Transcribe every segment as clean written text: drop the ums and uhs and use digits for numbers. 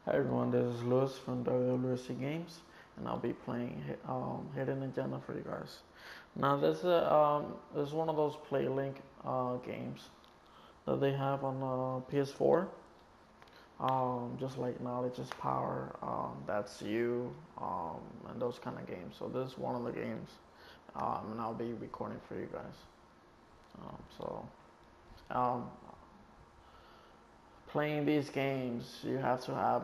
Hi everyone, this is Lewis from WWC Games, and I'll be playing Hidden Agenda for you guys. Now this is one of those PlayLink games that they have on PS4. Just like Knowledge is Power, That's You, and those kind of games. So this is one of the games, and I'll be recording for you guys. So um, playing these games, you have to have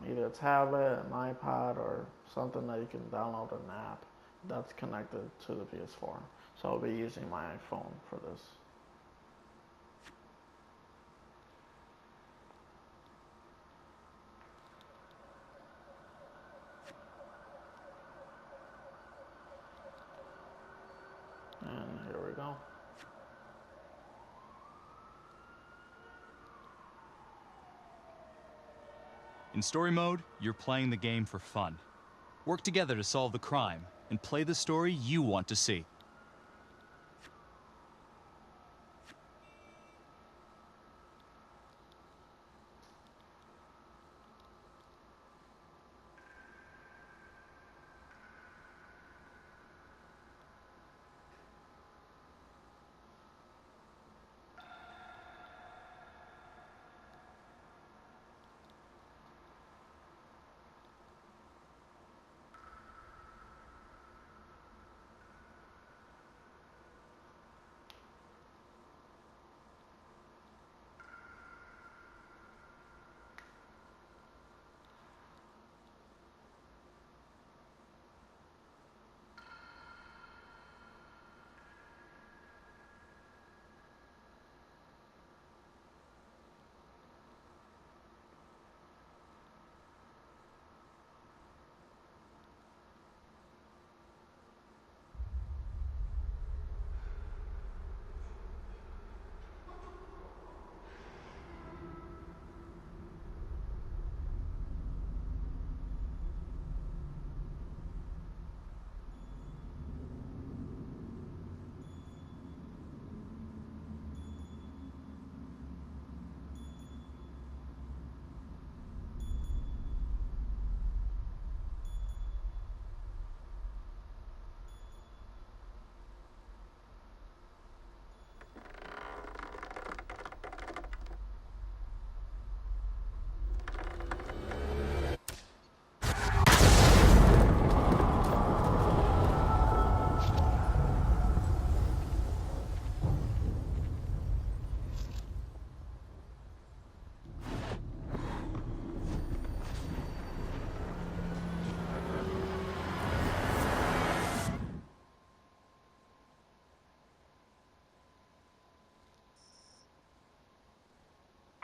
either a tablet, an iPad, or something that you can download an app that's connected to the PS4. So I'll be using my iPhone for this. And here we go. In story mode, you're playing the game for fun. Work together to solve the crime and play the story you want to see.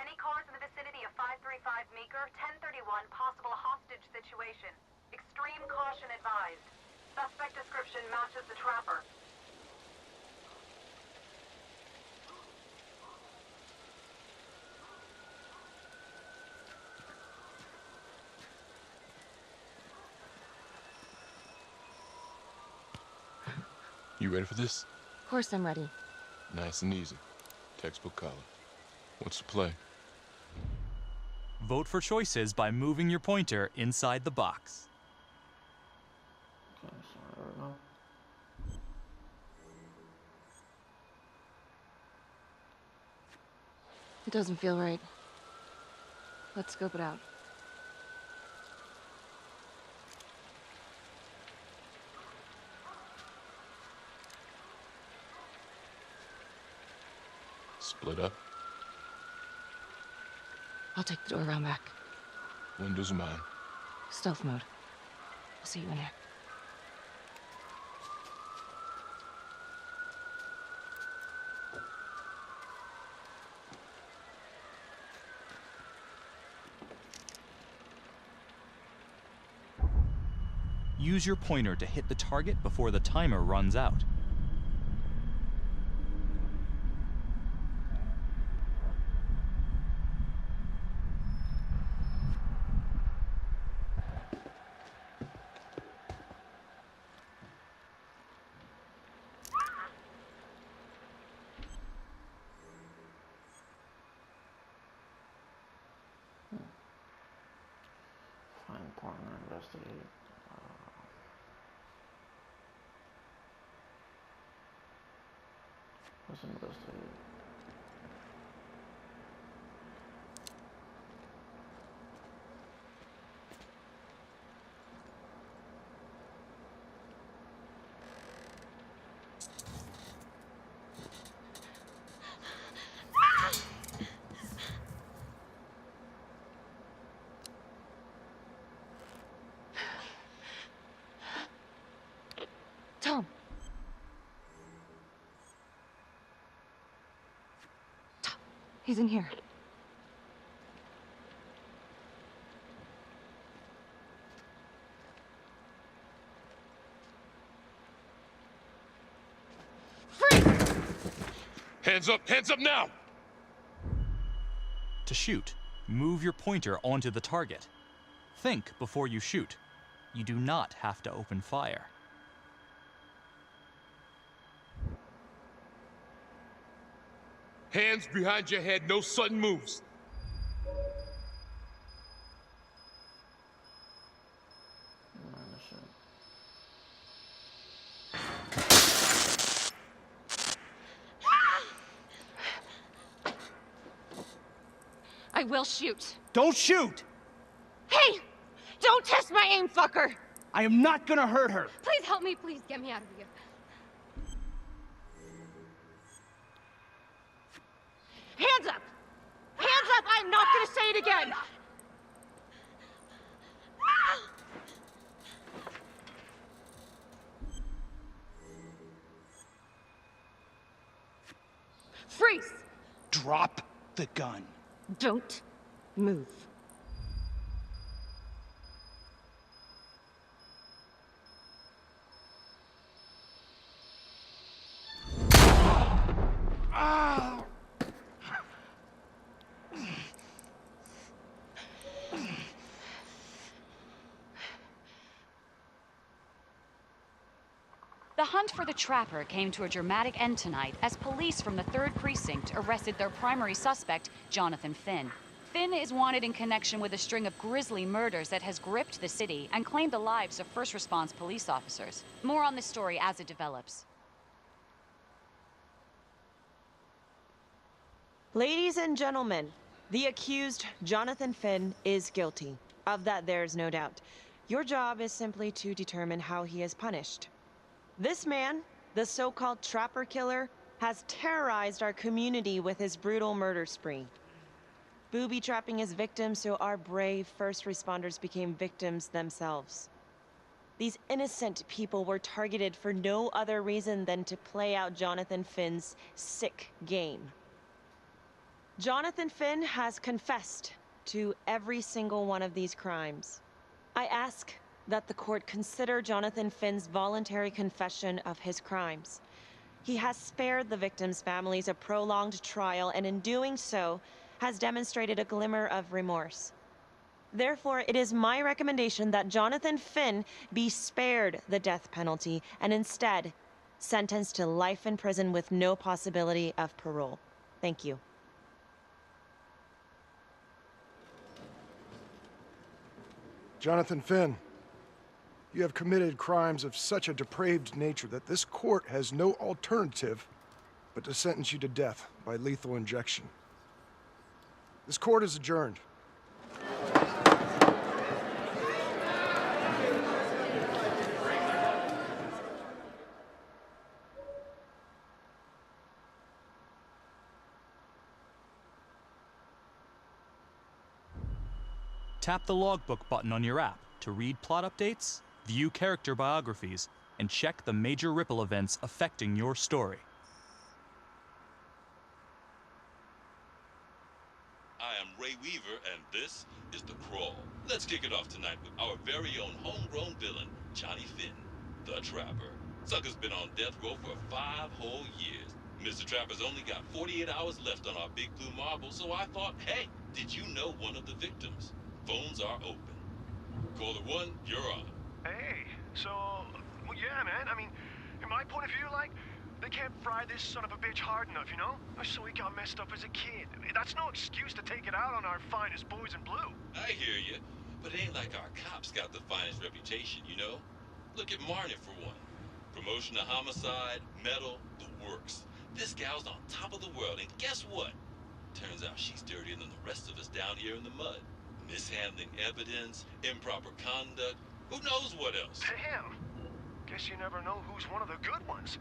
Any cars in the vicinity of 535 Meeker, 1031, possible hostage situation. Extreme caution advised. Suspect description matches the trapper. You ready for this? Of course I'm ready. Nice and easy. Textbook color. What's the play? Vote for choices by moving your pointer inside the box. Okay, so there we go. It doesn't feel right. Let's scope it out. Split up. I'll take the door around back. Windows mine. Stealth mode. I'll see you in here. Use your pointer to hit the target before the timer runs out. Corner investigate. Let's investigate. Tom. Tom. He's in here. Hands up now! To shoot, move your pointer onto the target. Think before you shoot. You do not have to open fire. Hands behind your head, no sudden moves. Man, shit. I will shoot. Don't shoot! Hey! Don't test my aim, fucker! I am not gonna hurt her. Please help me, please get me out of here. Hands up! Hands up! I'm not gonna say it again! Freeze! Drop the gun. Don't move. The hunt for the Trapper came to a dramatic end tonight as police from the 3rd Precinct arrested their primary suspect, Jonathan Finn. Finn is wanted in connection with a string of grisly murders that has gripped the city and claimed the lives of first response police officers. More on this story as it develops. Ladies and gentlemen, the accused, Jonathan Finn, is guilty. Of that, there's no doubt. Your job is simply to determine how he is punished. This man, the so-called Trapper Killer, has terrorized our community with his brutal murder spree. Booby-trapping his victims so our brave first responders became victims themselves. These innocent people were targeted for no other reason than to play out Jonathan Finn's sick game. Jonathan Finn has confessed to every single one of these crimes. I ask that the court consider Jonathan Finn's voluntary confession of his crimes. He has spared the victims' families a prolonged trial, and in doing so, has demonstrated a glimmer of remorse. Therefore, it is my recommendation that Jonathan Finn be spared the death penalty and instead sentenced to life in prison with no possibility of parole. Thank you. Jonathan Finn, you have committed crimes of such a depraved nature that this court has no alternative but to sentence you to death by lethal injection. This court is adjourned. Tap the logbook button on your app to read plot updates, view character biographies, and check the major ripple events affecting your story. I am Ray Weaver, and this is The Crawl. Let's kick it off tonight with our very own homegrown villain, Johnny Finn, the Trapper. Sucker's been on death row for 5 whole years. Mr. Trapper's only got 48 hours left on our big blue marble, so I thought, hey, did you know one of the victims? Phones are open. Caller 1, you're on. Hey, so, well, yeah, man, I mean, in my point of view, like, they can't fry this son of a bitch hard enough, you know? So he got messed up as a kid. That's no excuse to take it out on our finest boys in blue. I hear you, But it ain't like our cops got the finest reputation, you know? Look at Marnie for one. Promotion to homicide, medal, the works. This gal's on top of the world, and guess what? Turns out she's dirtier than the rest of us down here in the mud. Mishandling evidence, improper conduct, who knows what else? Damn. Guess you never know who's one of the good ones.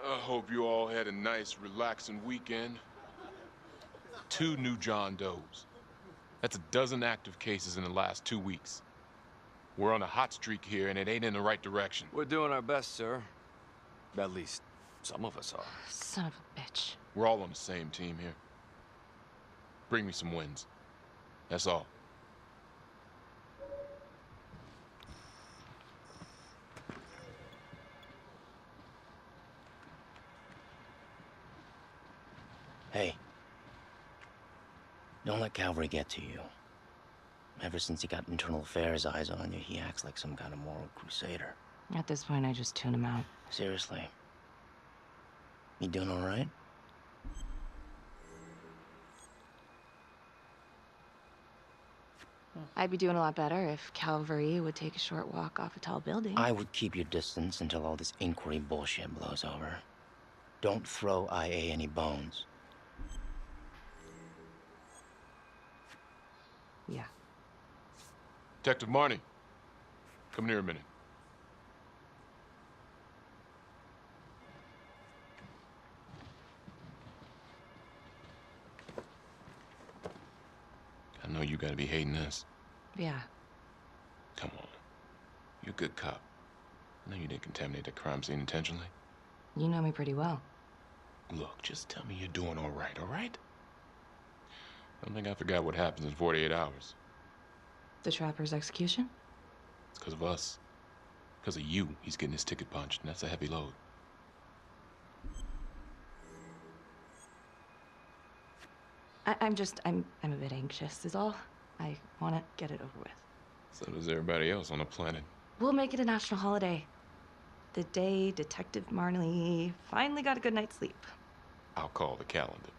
I hope you all had a nice, relaxing weekend. 2 new John Does. That's a dozen active cases in the last 2 weeks. We're on a hot streak here, and it ain't in the right direction. We're doing our best, sir. At least, some of us are. Son of a bitch. We're all on the same team here. Bring me some wins. That's all. Hey, don't let Calvary get to you. Ever since he got internal affairs eyes on you, he acts like some kind of moral crusader. At this point, I just tune him out. Seriously. You doing all right? I'd be doing a lot better if Calvary would take a short walk off a tall building. I would keep your distance until all this inquiry bullshit blows over. Don't throw IA any bones. Yeah. Detective Marnie, come here a minute. I know you gotta be hating this. Yeah. Come on. You're a good cop. I know you didn't contaminate the crime scene intentionally. You know me pretty well. Look, just tell me you're doing all right, all right? I don't think I forgot what happens in 48 hours. The Trapper's execution? It's because of us. Because of you, he's getting his ticket punched, and that's a heavy load. I'm a bit anxious is all. I want to get it over with. So does everybody else on the planet. We'll make it a national holiday. The day Detective Marley finally got a good night's sleep. I'll call the calendar.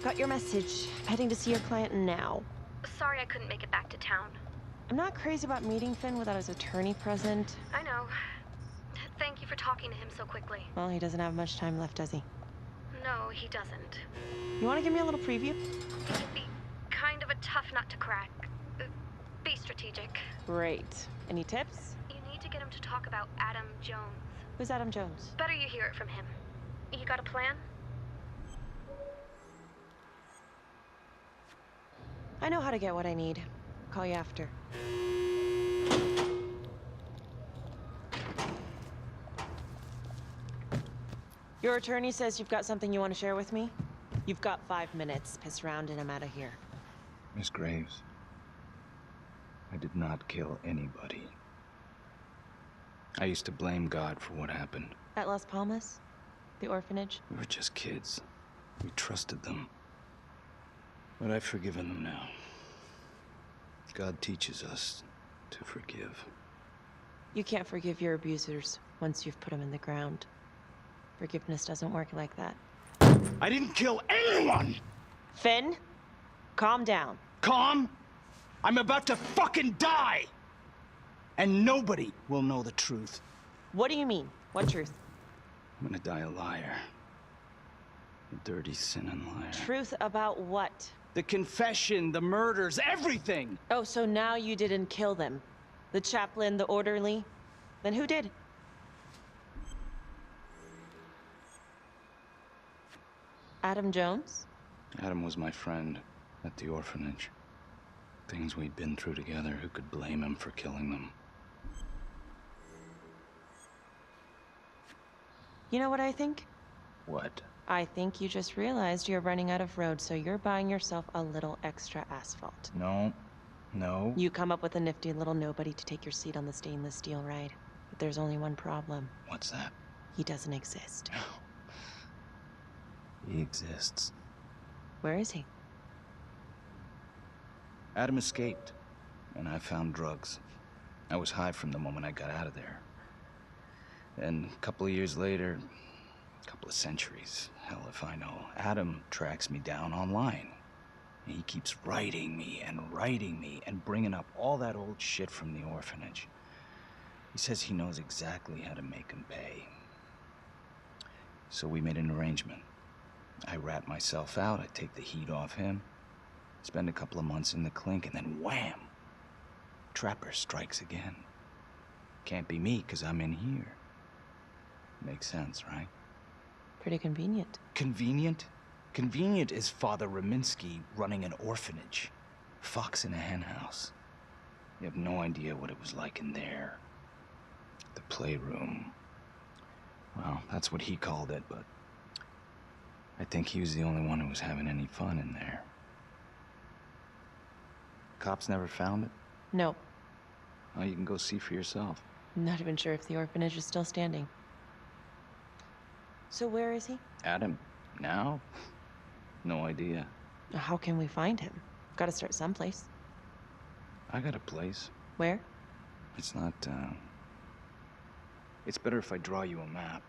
Got your message. Heading to see your client now. Sorry I couldn't make it back to town. I'm not crazy about meeting Finn without his attorney present. I know. Thank you for talking to him so quickly. Well, he doesn't have much time left, does he? No, he doesn't. You want to give me a little preview? It'd be kind of a tough nut to crack. Be strategic. Great. Any tips? You need to get him to talk about Adam Jones. Who's Adam Jones? Better you hear it from him. You got a plan? I know how to get what I need. Call you after. Your attorney says you've got something you want to share with me? You've got 5 minutes. Piss around and I'm out of here. Miss Graves, I did not kill anybody. I used to blame God for what happened. At Las Palmas? The orphanage? We were just kids. We trusted them. But I've forgiven them now. God teaches us to forgive. You can't forgive your abusers once you've put them in the ground. Forgiveness doesn't work like that. I didn't kill anyone! Finn, calm down. Calm? I'm about to fucking die! And nobody will know the truth. What do you mean? What truth? I'm gonna die a liar. A dirty, sinning liar. Truth about what? The confession, the murders, everything! Oh, so now you didn't kill them? The chaplain, the orderly? Then who did? Adam Jones? Adam was my friend at the orphanage. Things we'd been through together, who could blame him for killing them? You know what I think? What? I think you just realized you're running out of road, so you're buying yourself a little extra asphalt. No. No. You come up with a nifty little nobody to take your seat on the stainless steel ride. But there's only one problem. What's that? He doesn't exist. He exists. Where is he? Adam escaped, and I found drugs. I was high from the moment I got out of there. And a couple of years later, a couple of centuries, hell if I know, Adam tracks me down online. He keeps writing me and bringing up all that old shit from the orphanage. He says he knows exactly how to make him pay. So we made an arrangement. I rat myself out, I take the heat off him, spend a couple of months in the clink, and then wham! Trapper strikes again. Can't be me, 'cause I'm in here. Makes sense, right? Pretty convenient. Convenient? Convenient is Father Raminsky running an orphanage. Fox in a henhouse. You have no idea what it was like in there. The playroom. Well, that's what he called it, but I think he was the only one who was having any fun in there. Cops never found it? No. Well, you can go see for yourself. I'm not even sure if the orphanage is still standing. So where is he? Adam? Now? No idea. How can we find him? Gotta start someplace. I got a place. Where? It's not, It's better if I draw you a map.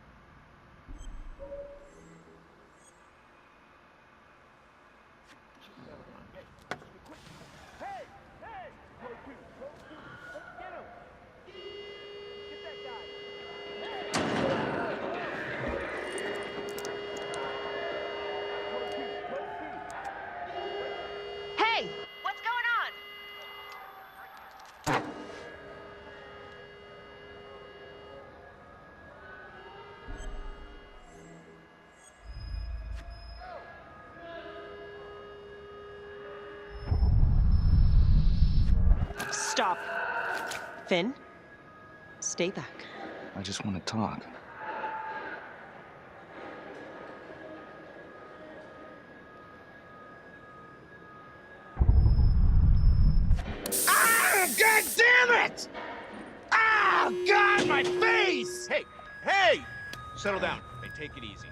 Hey! What's going on? Stop. Finn? Stay back. I just want to talk. Ah! God damn it! Ah! God, my face! Hey! Hey! Settle down and take it easy.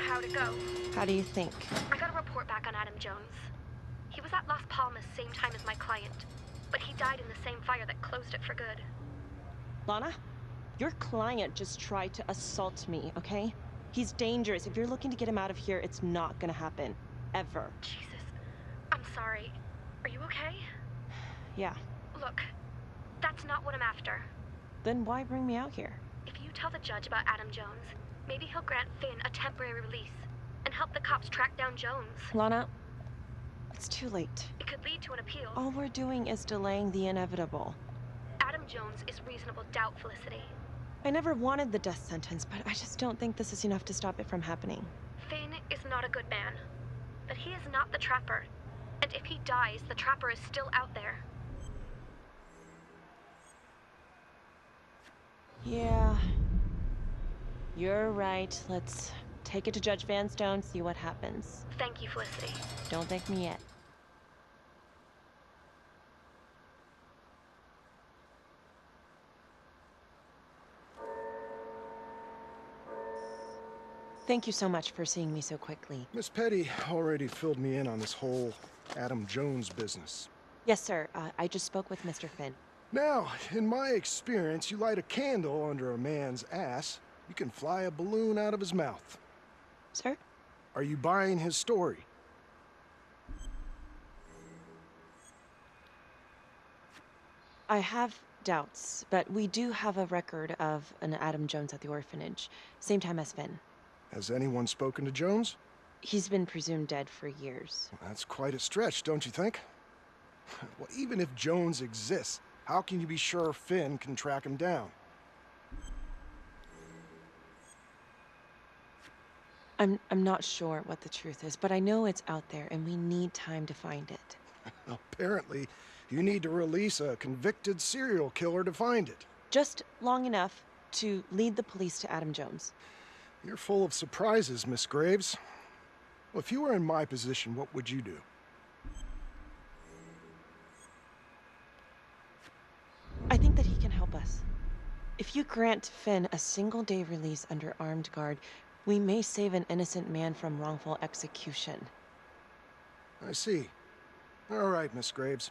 How'd it go? How do you think? I got a report back on Adam Jones. He was at Las Palmas same time as my client, but he died in the same fire that closed it for good. Lana, your client just tried to assault me, okay? He's dangerous. If you're looking to get him out of here, it's not gonna happen. Ever. Jesus. I'm sorry. Are you okay? Yeah. Look, that's not what I'm after. Then why bring me out here? If you tell the judge about Adam Jones, maybe he'll grant Finn a temporary release and help the cops track down Jones. Lana, it's too late. It could lead to an appeal. All we're doing is delaying the inevitable. Adam Jones is reasonable doubt, Felicity. I never wanted the death sentence, but I just don't think this is enough to stop it from happening. Finn is not a good man, but he is not the Trapper. And if he dies, the Trapper is still out there. Yeah. You're right. Let's take it to Judge Vanstone, see what happens. Thank you, Felicity. Don't thank me yet. Thank you so much for seeing me so quickly. Miss Petty already filled me in on this whole Adam Jones business. Yes, sir. I just spoke with Mr. Finn. Now, in my experience, you light a candle under a man's ass, you can fly a balloon out of his mouth. Sir? Are you buying his story? I have doubts, but we do have a record of an Adam Jones at the orphanage. Same time as Finn. Has anyone spoken to Jones? He's been presumed dead for years. Well, that's quite a stretch, don't you think? Well, even if Jones exists, how can you be sure Finn can track him down? I'm not sure what the truth is, but I know it's out there, and we need time to find it. Apparently, You need to release a convicted serial killer to find it. Just long enough to lead the police to Adam Jones. You're full of surprises, Miss Graves. Well, if you were in my position, what would you do? I think that he can help us. If you grant Finn a single-day release under armed guard, we may save an innocent man from wrongful execution. I see. All right, Miss Graves.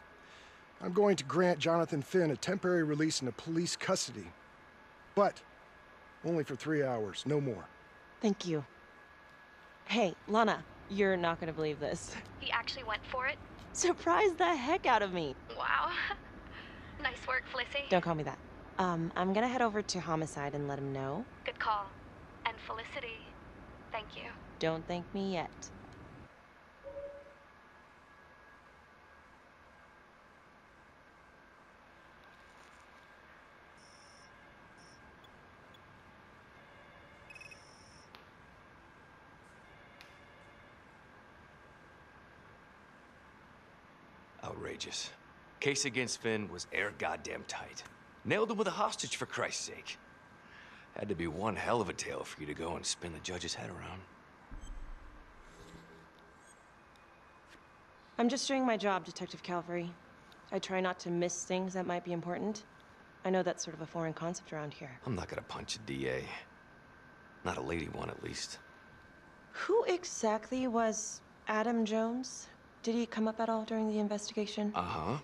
I'm going to grant Jonathan Finn a temporary release into police custody. But only for 3 hours, no more. Thank you. Hey, Lana, you're not gonna believe this. He actually went for it? Surprised the heck out of me. Wow. Nice work, Felicity. Don't call me that. I'm gonna head over to Homicide and let him know. Good call. And Felicity, thank you. Don't thank me yet. Outrageous. Case against Finn was air goddamn tight. Nailed him with a hostage, for Christ's sake. Had to be one hell of a tale for you to go and spin the judge's head around. I'm just doing my job, Detective Calvary. I try not to miss things that might be important. I know that's sort of a foreign concept around here. I'm not gonna punch a DA. Not a lady one, at least. Who exactly was Adam Jones? Did he come up at all during the investigation? Uh-huh.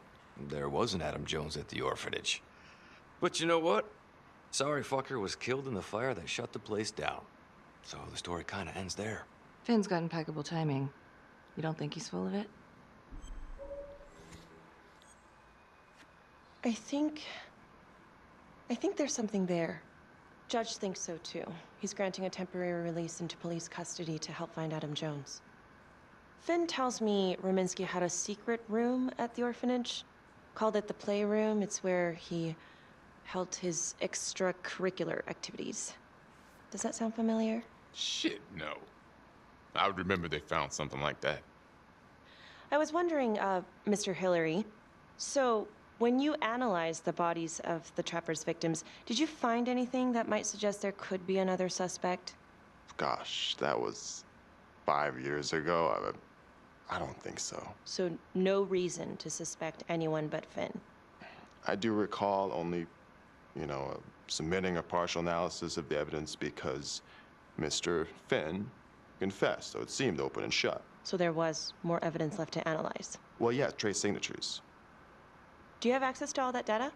There was an Adam Jones at the orphanage. But you know what? Sorry fucker was killed in the fire that shut the place down. So the story kinda ends there. Finn's got impeccable timing. You don't think he's full of it? I think there's something there. Judge thinks so too. He's granting a temporary release into police custody to help find Adam Jones. Finn tells me Rominsky had a secret room at the orphanage. Called it the playroom. It's where he held his extracurricular activities. Does that sound familiar? Shit, no. I would remember they found something like that. I was wondering, Mr. Hillary, so when you analyzed the bodies of the Trapper's victims, did you find anything that might suggest there could be another suspect? Gosh, that was 5 years ago. I don't think so. So no reason to suspect anyone but Finn? I do recall only, submitting a partial analysis of the evidence because Mr. Finn confessed, so it seemed open and shut. So there was more evidence left to analyze? Well, yeah, trace signatures. Do you have access to all that data?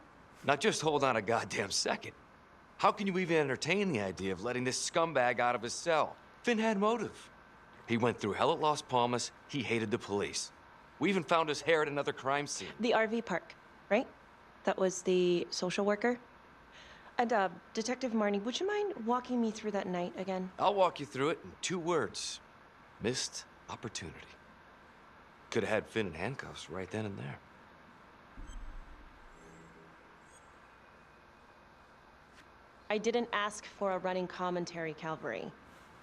Now just hold on a goddamn second. How can you even entertain the idea of letting this scumbag out of his cell? Finn had motive. He went through hell at Las Palmas. He hated the police. We even found his hair at another crime scene. The RV park, right? That was the social worker? And, Detective Marnie, would you mind walking me through that night again? I'll walk you through it in 2 words. Missed opportunity. Could have had Finn in handcuffs right then and there. I didn't ask for a running commentary, Calvary.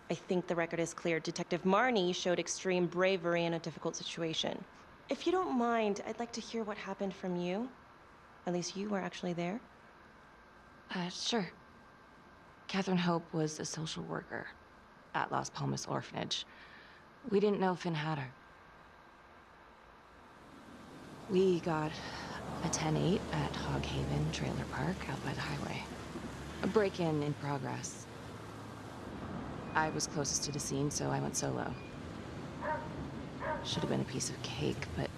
I think the record is clear. Detective Marnie showed extreme bravery in a difficult situation. If you don't mind, I'd like to hear what happened from you. At least you were actually there. Sure. Catherine Hope was a social worker at Las Palmas Orphanage. We didn't know Finn had her. We got a 10-8 at Hog Haven Trailer Park out by the highway. A break-in in progress. I was closest to the scene, so I went solo. Should have been a piece of cake, but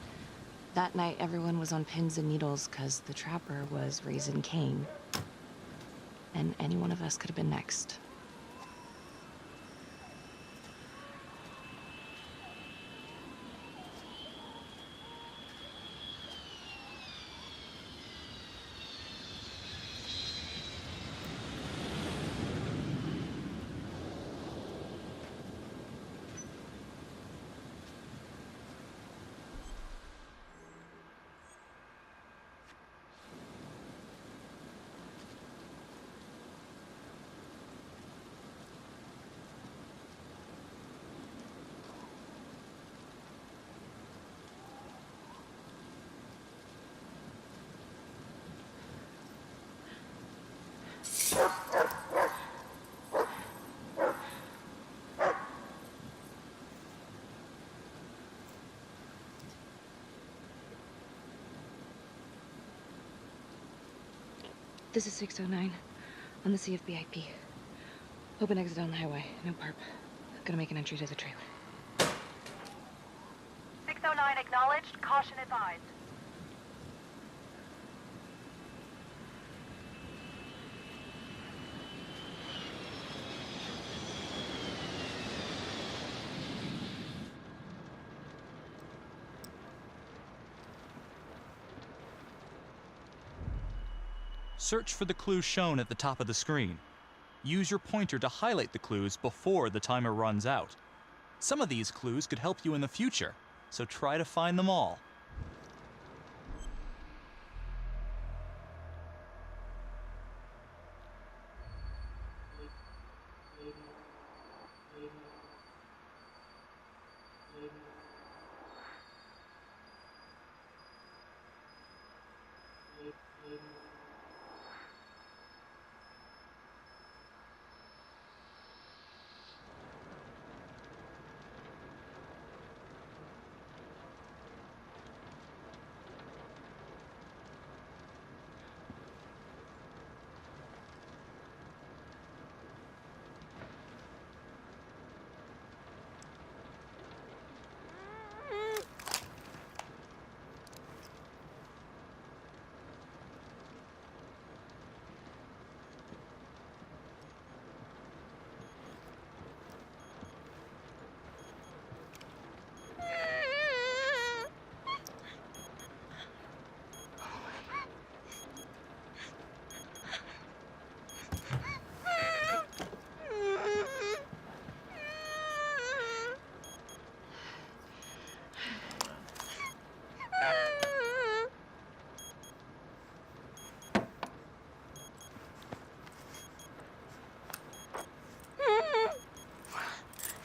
that night everyone was on pins and needles because the Trapper was raising Cain. And any one of us could have been next. This is 609 on the CFBIP. Open exit on the highway. No perp. Gonna make an entry to the trailer. 609 acknowledged. Caution advised. Search for the clues shown at the top of the screen. Use your pointer to highlight the clues before the timer runs out. Some of these clues could help you in the future, so try to find them all.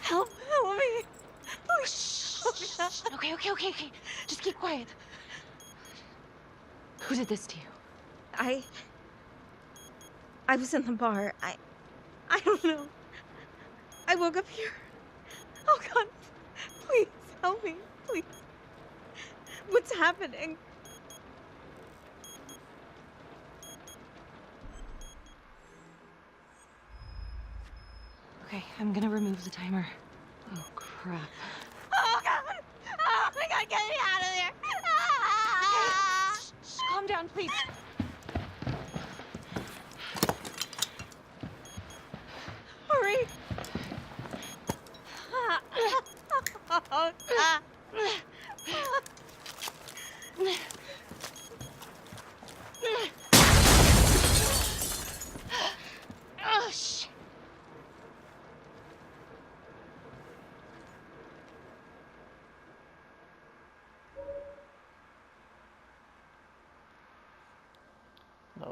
Help me. Please. Okay. Just keep quiet. Who did this to you? I was in the bar. I don't know. I woke up here. Oh God, please help me, please. What's happening? Okay, I'm gonna remove the timer. Oh, crap. Oh God! Oh my God, get me out of there! Okay, shh, calm down, please. Hurry! Oh, God. Oh, shit.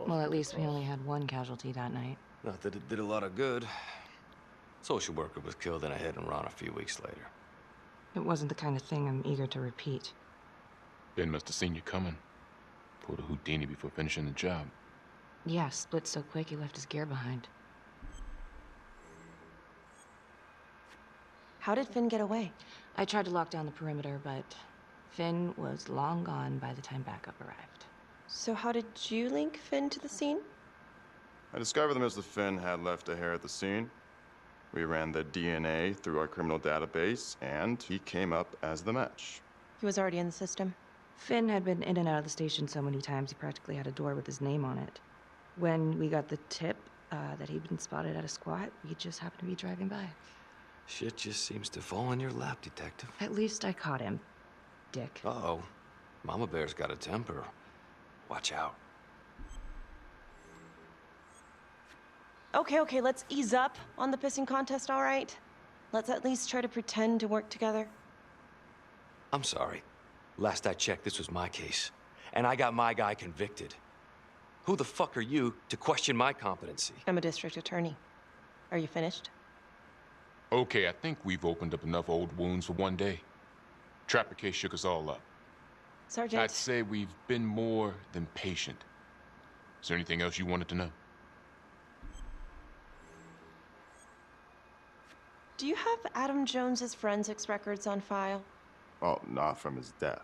Well, at least we only had one casualty that night. Not that it did a lot of good. Social worker was killed in a hit-and-run a few weeks later. It wasn't the kind of thing I'm eager to repeat. Ben must have seen you coming. Pulled a Houdini before finishing the job. Yeah, split so quick he left his gear behind. How did Finn get away? I tried to lock down the perimeter, but Finn was long gone by the time backup arrived. So how did you link Finn to the scene? I discovered that Mr. Finn had left a hair at the scene. We ran the DNA through our criminal database, and he came up as the match. He was already in the system. Finn had been in and out of the station so many times he practically had a door with his name on it. When we got the tip that he'd been spotted at a squat, we just happened to be driving by. Shit just seems to fall in your lap, Detective. At least I caught him, dick. Uh-oh. Mama Bear's got a temper. Watch out. Okay, let's ease up on the pissing contest, all right? Let's at least try to pretend to work together. I'm sorry. Last I checked, this was my case. And I got my guy convicted. Who the fuck are you to question my competency? I'm a district attorney. Are you finished? Okay, I think we've opened up enough old wounds for one day. Trapper case shook us all up. Sergeant. I'd say we've been more than patient. Is there anything else you wanted to know? Do you have Adam Jones's forensics records on file? Well, not from his death.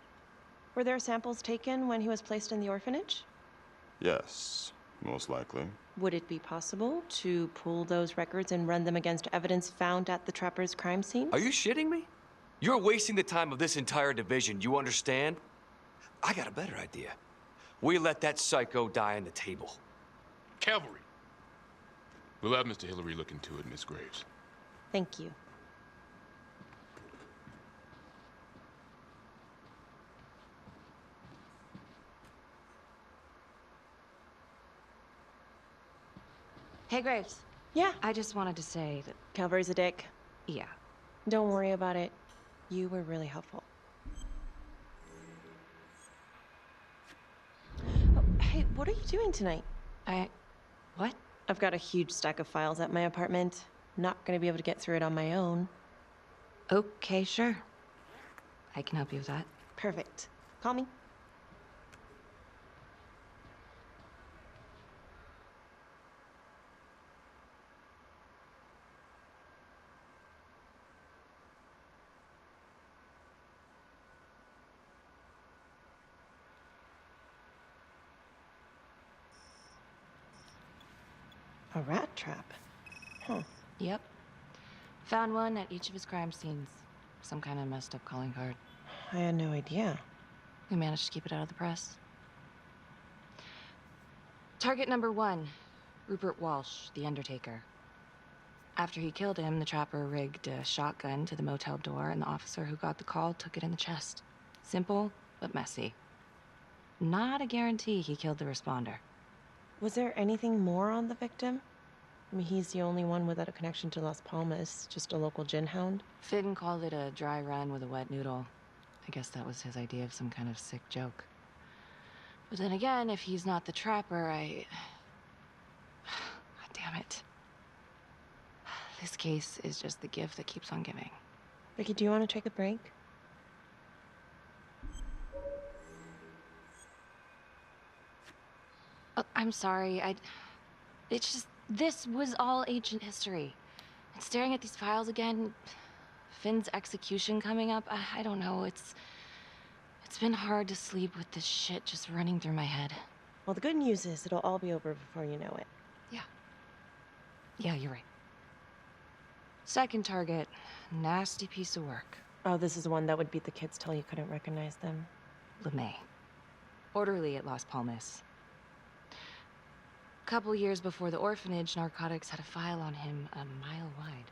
Were there samples taken when he was placed in the orphanage? Yes. Most likely. Would it be possible to pull those records and run them against evidence found at the Trapper's crime scene? Are you shitting me? You're wasting the time of this entire division, you understand? I got a better idea. We let that psycho die on the table. Cavalry. We'll have Mr. Hillary look into it, Miss Graves. Thank you. Hey, Graves. Yeah? I just wanted to say that... Calvary's a dick. Yeah. Don't worry about it. You were really helpful. Oh, hey, what are you doing tonight? What? I've got a huge stack of files at my apartment. Not gonna be able to get through it on my own. Okay, sure. I can help you with that. Perfect. Call me. A rat trap? Huh. Yep. Found one at each of his crime scenes. Some kind of messed up calling card. I had no idea. We managed to keep it out of the press. Target number 1, Rupert Walsh, the Undertaker. After he killed him, the trapper rigged a shotgun to the motel door, and the officer who got the call took it in the chest. Simple, but messy. Not a guarantee he killed the responder. Was there anything more on the victim? I mean, he's the only one without a connection to Las Palmas, just a local gin hound. Finn called it a dry run with a wet noodle. I guess that was his idea of some kind of sick joke. But then again, if he's not the trapper, God damn it. This case is just the gift that keeps on giving. Vicky, do you want to take a break? Oh, I'm sorry, it's just, this was all ancient history. And staring at these files again, Finn's execution coming up, I don't know, it's been hard to sleep with this shit just running through my head. Well, the good news is it'll all be over before you know it. Yeah, you're right. Second target, nasty piece of work. Oh, this is the one that would beat the kids till you couldn't recognize them. LeMay. Orderly at Las Palmas. Couple years before the orphanage, narcotics had a file on him a mile wide.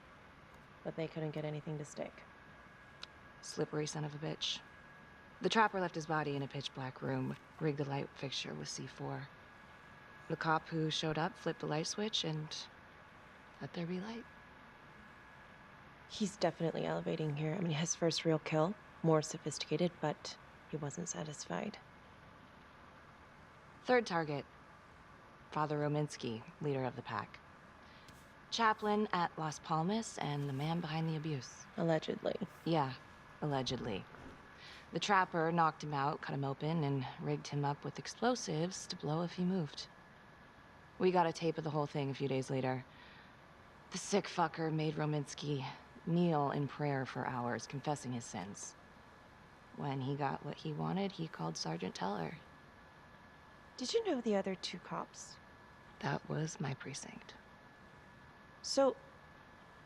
But they couldn't get anything to stick. Slippery son of a bitch. The trapper left his body in a pitch-black room, rigged the light fixture with C4. The cop who showed up flipped the light switch and let there be light. He's definitely elevating here. I mean, his first real kill, more sophisticated, but he wasn't satisfied. Third target, Father Rominsky, leader of the pack. Chaplain at Las Palmas and the man behind the abuse. Allegedly. Yeah, allegedly. The trapper knocked him out, cut him open, and rigged him up with explosives to blow if he moved. We got a tape of the whole thing a few days later. The sick fucker made Rominsky kneel in prayer for hours, confessing his sins. When he got what he wanted, he called Sergeant Teller. Did you know the other 2 cops? That was my precinct. So,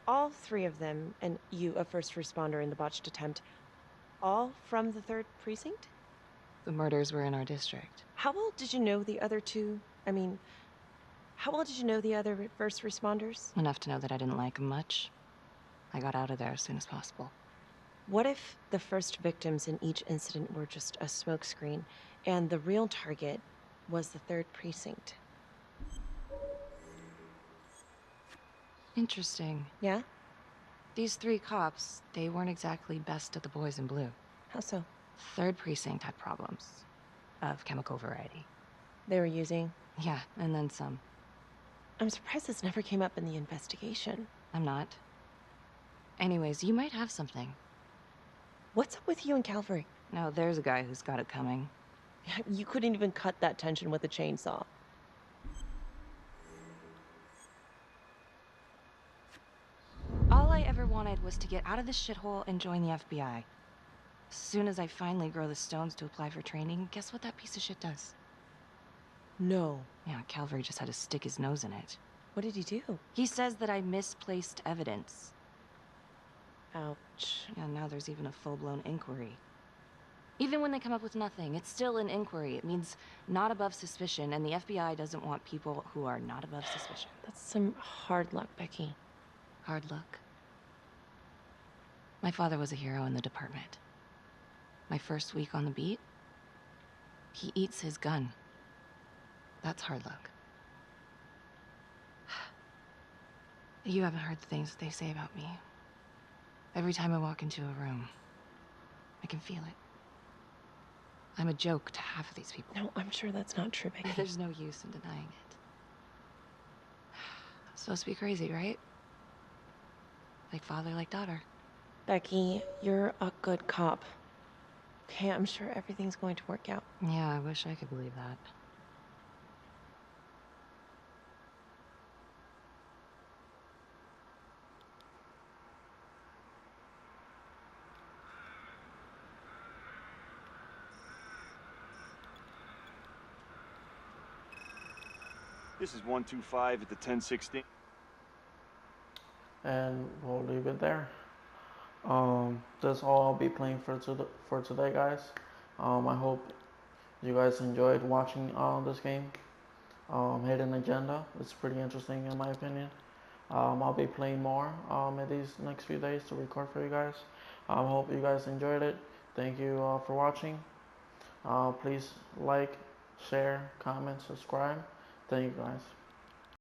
all 3 of them, and you, a first responder in the botched attempt, all from the 3rd precinct? The murders were in our district. How well did you know the other 2? I mean, how well did you know the other first responders? Enough to know that I didn't like them much. I got out of there as soon as possible. What if the first victims in each incident were just a smokescreen, and the real target was the 3rd precinct? Interesting. Yeah? These 3 cops, they weren't exactly best of the boys in blue. How so? 3rd precinct had problems. Of chemical variety. They were using? Yeah, and then some. I'm surprised this never came up in the investigation. I'm not. Anyways, you might have something. What's up with you and Calvary? No, there's a guy who's got it coming. You couldn't even cut that tension with a chainsaw. All I ever wanted was to get out of this shithole and join the FBI. As soon as I finally grow the stones to apply for training, guess what that piece of shit does? No. Yeah, Calvary just had to stick his nose in it. What did he do? He says that I misplaced evidence. Ouch. Yeah, now there's even a full-blown inquiry. Even when they come up with nothing, it's still an inquiry. It means not above suspicion, and the FBI doesn't want people who are not above suspicion. That's some hard luck, Becky. Hard luck? My father was a hero in the department. My first week on the beat, he eats his gun. That's hard luck. You haven't heard the things that they say about me. Every time I walk into a room, I can feel it. I'm a joke to half of these people. No, I'm sure that's not true, Becky. There's no use in denying it. It's supposed to be crazy, right? Like father, like daughter. Becky, you're a good cop. Okay, I'm sure everything's going to work out. Yeah, I wish I could believe that. This is 125 at the 1016. And we'll leave it there. That's all I'll be playing for today, guys. I hope you guys enjoyed watching this game. Hidden Agenda. It's pretty interesting in my opinion. I'll be playing more in these next few days to record for you guys. Hope you guys enjoyed it. Thank you for watching. Please like, share, comment, subscribe. Thank you guys.